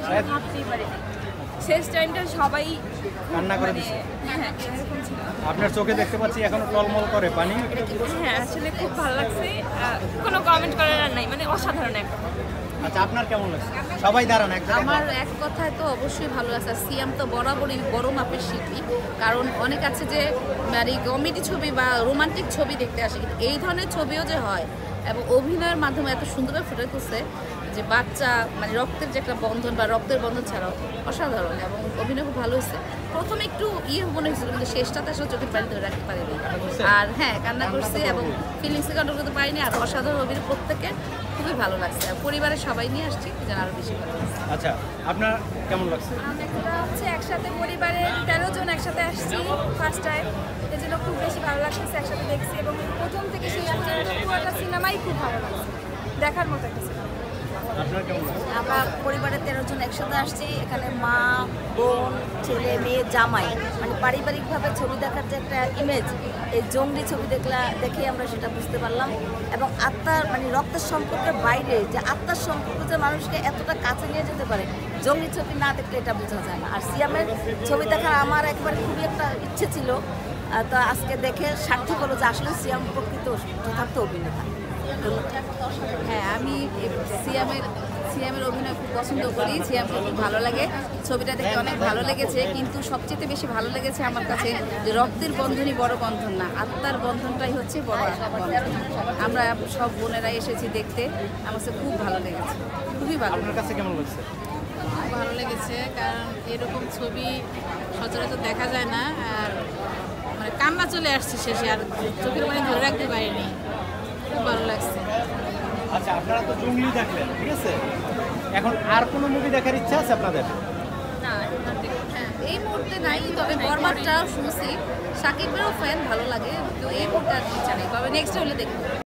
আসলে ভাবতেই পারিনি শেষ টাইমটা সবাই কান্না করে দিচ্ছে। হ্যাঁ এরকম ছিল। আপনার চোখে দেখতে পাচ্ছি এখনো টলমল করে পানি। হ্যাঁ আসলে খুব ভালো লাগছে, কোনো কমেন্ট করার আর নাই, মানে অসাধারণ একটা। আচ্ছা আপনার কেমন লাগছে? সবাই দাঁড়ান এক জায়গায়। আমার এক কথায় তো অবশ্যই ভালো লাগছে। সিয়াম তো বরাবরই বড় মাপের শিল্পী, কারণ অনেক আছে যে মানে কমেডি ছবি বা রোমান্টিক ছবি দেখতে আসে, কিন্তু এই ধরনের ছবিও যে হয় এবং অভিনয়ের মাধ্যমে এত সুন্দরভাবে ফুটে তুলছে যে বাচ্চা মানে রক্তের যে একটা বন্ধন বা রক্তের বন্ধন ছাড়াও অসাধারণ, এবং অভিনয় খুব ভালো হয়েছে। প্রথমে একটু মনে হয়েছিল, কিন্তু শেষটাতে আসলে চোখের পানি ধরে রাখতে পারিনি। আর হ্যাঁ কান্না করছি এবং ফিলিংসে কন্ট্রোল করতে পারিনি। আর অসাধারণ অভিনয়, প্রত্যেকের খুবই ভালো লাগছে। আর পরিবারের সবাই নিয়ে আসছি, যেন আরও বেশি ভালো লাগছে। আচ্ছা আপনার কেমন লাগছে? আমরা হচ্ছে একসাথে পরিবারের 13 জন একসাথে আসছি ফার্স্ট টাইম, এই জন্য খুব বেশি ভালো লাগছে। একসাথে দেখছি এবং প্রথম থেকে শেষ পর্যন্ত পুরোটা সিনেমাই খুব ভালো লাগছে, দেখার মতো একটা সিনেমা। আপনার কেমন লাগছে? আমরা পরিবারের 13 জন একসাথে আসছি। এখানে মা, বোন, ছেলে, মেয়ে, জামাই, মানে পারিবারিকভাবে ছবি দেখার যে একটা ইমেজ, এই জঙ্গলি ছবি দেখে আমরা সেটা বুঝতে পারলাম। এবং আত্মার মানে রক্তের সম্পর্কের বাইরে যে আত্মার সম্পর্ক যে মানুষকে এতটা কাছে নিয়ে যেতে পারে, জঙ্গলি ছবি না দেখলে এটা বোঝা যায় না। আর সিয়ামের ছবি দেখার আমার একবারে খুবই একটা ইচ্ছে ছিল, তো আজকে দেখে সার্থক হলো যে আসলে সিয়াম প্রকৃত যথার্থ অভিনেতা। হ্যাঁ আমি সিয়ামের অভিনয় খুব পছন্দ করি, সিয়ামকে খুব ভালো লাগে। ছবিটা দেখতে অনেক ভালো লেগেছে, কিন্তু সবচেয়ে বেশি ভালো লেগেছে আমার কাছে যে রক্তের বন্ধনই বড় বন্ধন না, আত্মার বন্ধনটাই হচ্ছে বড় বন্ধন। আমরা সব বোনেরা এসেছি দেখতে, আমার কাছে খুব ভালো লেগেছে, খুবই ভালো। আপনার কাছে কেমন লাগছে? ভালো লেগেছে, কারণ এরকম ছবি সচরাচর দেখা যায় না। আর মানে কান্না চলে আসছে শেষে, আর চোখের পানি ধরে রাখতে পারিনি। খুব ভালো লাগছে। আচ্ছা আপনারা তো জঙ্গলি দেখলেন, ঠিক আছে, এখন আর কোনো মুভি দেখার ইচ্ছা আছে আপনাদের? হ্যাঁ এই মুহূর্তে নাই, তবে বরবাদটাও শুনছি, সাকিবেরও ফ্যান ভালো লাগে, তো এই মুহূর্তে আর ইচ্ছা নেই, তবে নেক্সট হলে দেখবো।